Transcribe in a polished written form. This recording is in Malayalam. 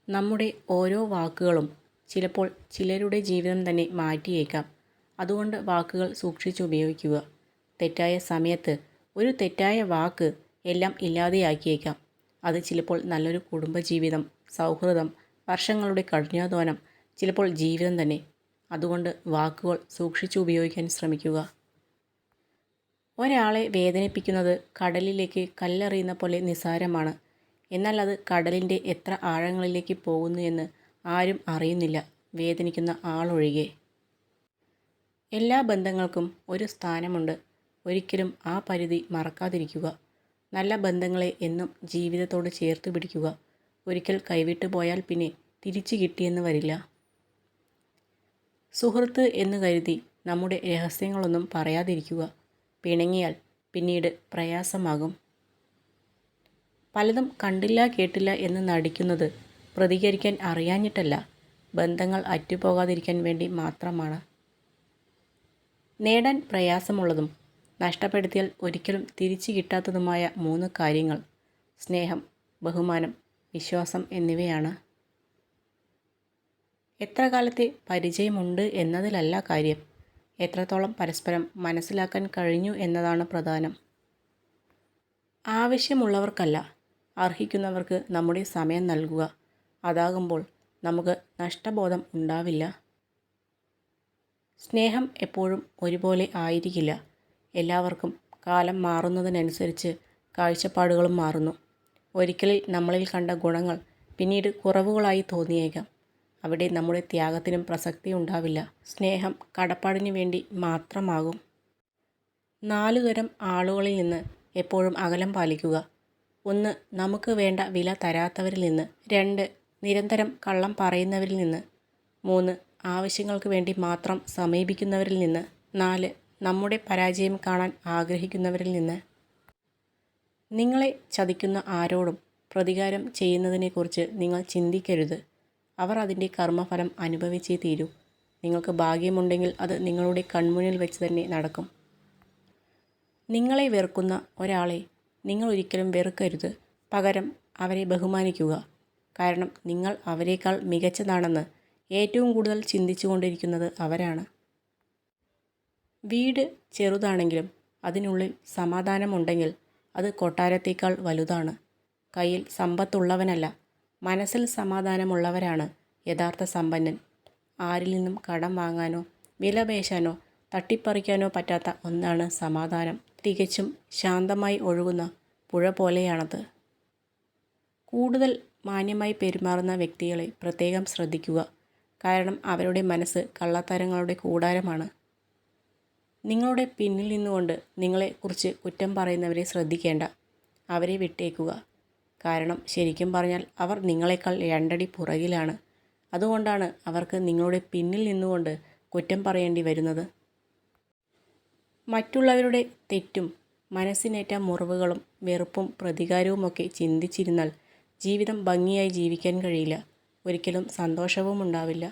നമ്മുടെ ഓരോ വാക്കുകളും ചിലപ്പോൾ ചിലരുടെ ജീവിതം തന്നെ മാറ്റിയേക്കാം. അതുകൊണ്ട് വാക്കുകൾ സൂക്ഷിച്ചുപയോഗിക്കുക. തെറ്റായ സമയത്ത് ഒരു തെറ്റായ വാക്ക് എല്ലാം ഇല്ലാതെയാക്കിയേക്കാം. അത് ചിലപ്പോൾ നല്ലൊരു കുടുംബജീവിതം, സൗഹൃദം, വർഷങ്ങളുടെ കഠിനാധ്വാനം, ചിലപ്പോൾ ജീവിതം തന്നെ. അതുകൊണ്ട് വാക്കുകൾ സൂക്ഷിച്ചു ഉപയോഗിക്കാൻ ശ്രമിക്കുക. ഒരാളെ വേദനിപ്പിക്കുന്നത് കടലിലേക്ക് കല്ലെറിയുന്ന പോലെ നിസ്സാരമാണ്. എന്നാൽ അത് കടലിൻ്റെ എത്ര ആഴങ്ങളിലേക്ക് പോകുന്നു എന്ന് ആരും അറിയുന്നില്ല, വേദനിക്കുന്ന ആളൊഴികെ. എല്ലാ ബന്ധങ്ങൾക്കും ഒരു സ്ഥാനമുണ്ട്. ഒരിക്കലും ആ പരിധി മറക്കാതിരിക്കുക. നല്ല ബന്ധങ്ങളെ എന്നും ജീവിതത്തോട് ചേർത്ത് പിടിക്കുക. ഒരിക്കൽ കൈവിട്ടു പോയാൽ പിന്നെ തിരിച്ചു കിട്ടിയെന്ന് വരില്ല. സുഹൃത്ത് എന്ന് കരുതി നമ്മുടെ രഹസ്യങ്ങളൊന്നും പറയാതിരിക്കുക. പിണങ്ങിയാൽ പിന്നീട് പ്രയാസമാകും. പലതും കണ്ടില്ല കേട്ടില്ല എന്ന് നടിക്കുന്നത് പ്രതികരിക്കാൻ അറിയാഞ്ഞിട്ടല്ല, ബന്ധങ്ങൾ അറ്റുപോകാതിരിക്കാൻ വേണ്ടി മാത്രമാണ്. നേടാൻ പ്രയാസമുള്ളതും നഷ്ടപ്പെടുത്തിയാൽ ഒരിക്കലും തിരിച്ചു കിട്ടാത്തതുമായ 3 കാര്യങ്ങൾ സ്നേഹം, ബഹുമാനം, വിശ്വാസം എന്നിവയാണ്. എത്ര കാലത്തെ പരിചയമുണ്ട് എന്നതിലല്ല കാര്യം, എത്രത്തോളം പരസ്പരം മനസ്സിലാക്കാൻ കഴിഞ്ഞു എന്നതാണ് പ്രധാനം. ആവശ്യമുള്ളവർക്കല്ല, അർഹിക്കുന്നവർക്ക് നമ്മുടെ സമയം നൽകുക. അതാകുമ്പോൾ നമുക്ക് നഷ്ടബോധം ഉണ്ടാവില്ല. സ്നേഹം എപ്പോഴും ഒരുപോലെ ആയിരിക്കില്ല. എല്ലാവർക്കും കാലം മാറുന്നതിനനുസരിച്ച് കാഴ്ചപ്പാടുകളും മാറുന്നു. ഒരിക്കലിൽ നമ്മളിൽ കണ്ട ഗുണങ്ങൾ പിന്നീട് കുറവുകളായി തോന്നിയേക്കാം. അവിടെ നമ്മുടെ ത്യാഗത്തിനും പ്രസക്തി ഉണ്ടാവില്ല. സ്നേഹം കടപ്പാടിനു വേണ്ടി മാത്രമാകും. 4 തരം ആളുകളിൽ നിന്ന് എപ്പോഴും അകലം പാലിക്കുക. 1. നമുക്ക് വേണ്ട വില തരാത്തവരിൽ നിന്ന്. 2. നിരന്തരം കള്ളം പറയുന്നവരിൽ നിന്ന്. 3. ആവശ്യങ്ങൾക്ക് വേണ്ടി മാത്രം സമീപിക്കുന്നവരിൽ നിന്ന്. 4. നമ്മുടെ പരാജയം കാണാൻ ആഗ്രഹിക്കുന്നവരിൽ നിന്ന്. നിങ്ങളെ ചതിക്കുന്ന ആരോടും പ്രതികാരം ചെയ്യുന്നതിനെക്കുറിച്ച് നിങ്ങൾ ചിന്തിക്കരുത്. അവർ അതിൻ്റെ കർമ്മഫലം അനുഭവിച്ചേ തീരൂ. നിങ്ങൾക്ക് ഭാഗ്യമുണ്ടെങ്കിൽ അത് നിങ്ങളുടെ കൺമുന്നിൽ വെച്ച് തന്നെ നടക്കും. നിങ്ങളെ വെറുക്കുന്ന ഒരാളെ നിങ്ങൾ ഒരിക്കലും വെറുക്കരുത്. പകരം അവരെ ബഹുമാനിക്കുക. കാരണം നിങ്ങൾ അവരെക്കാൾ മികച്ചതാണെന്ന് ഏറ്റവും കൂടുതൽ ചിന്തിച്ചു കൊണ്ടിരിക്കുന്നത് അവരാണ്. വീട് ചെറുതാണെങ്കിലും അതിനുള്ളിൽ സമാധാനമുണ്ടെങ്കിൽ അത് കൊട്ടാരത്തേക്കാൾ വലുതാണ്. കയ്യിൽ സമ്പത്തുള്ളവനല്ല, മനസ്സിൽ സമാധാനമുള്ളവരാണ് യഥാർത്ഥ സമ്പന്നൻ. ആരിൽ നിന്നും കടം വാങ്ങാനോ വിലപേശാനോ തട്ടിപ്പറിക്കാനോ പറ്റാത്ത ഒന്നാണ് സമാധാനം. തികച്ചും ശാന്തമായി ഒഴുകുന്ന പുഴ പോലെയാണത്. കൂടുതൽ മാന്യമായി പെരുമാറുന്ന വ്യക്തികളെ പ്രത്യേകം ശ്രദ്ധിക്കുക. കാരണം അവരുടെ മനസ്സ് കള്ളത്തരങ്ങളുടെ കൂടാരമാണ്. നിങ്ങളുടെ പിന്നിൽ നിന്നുകൊണ്ട് നിങ്ങളെക്കുറിച്ച് കുറ്റം പറയുന്നവരെ ശ്രദ്ധിക്കേണ്ട. അവരെ വിട്ടേക്കുക. കാരണം ശരിക്കും പറഞ്ഞാൽ അവർ നിങ്ങളെക്കാൾ 2 അടി പുറകിലാണ്. അതുകൊണ്ടാണ് അവർക്ക് നിങ്ങളുടെ പിന്നിൽ നിന്നുകൊണ്ട് കുറ്റം പറയേണ്ടി വരുന്നത്. മറ്റുള്ളവരുടെ തെറ്റും മനസ്സിനേറ്റ മുറിവുകളും വെറുപ്പും പ്രതികാരവുമൊക്കെ ചിന്തിച്ചിരുന്നാൽ ജീവിതം ഭംഗിയായി ജീവിക്കാൻ കഴിയില്ല. ഒരിക്കലും സന്തോഷവും ഉണ്ടാവില്ല.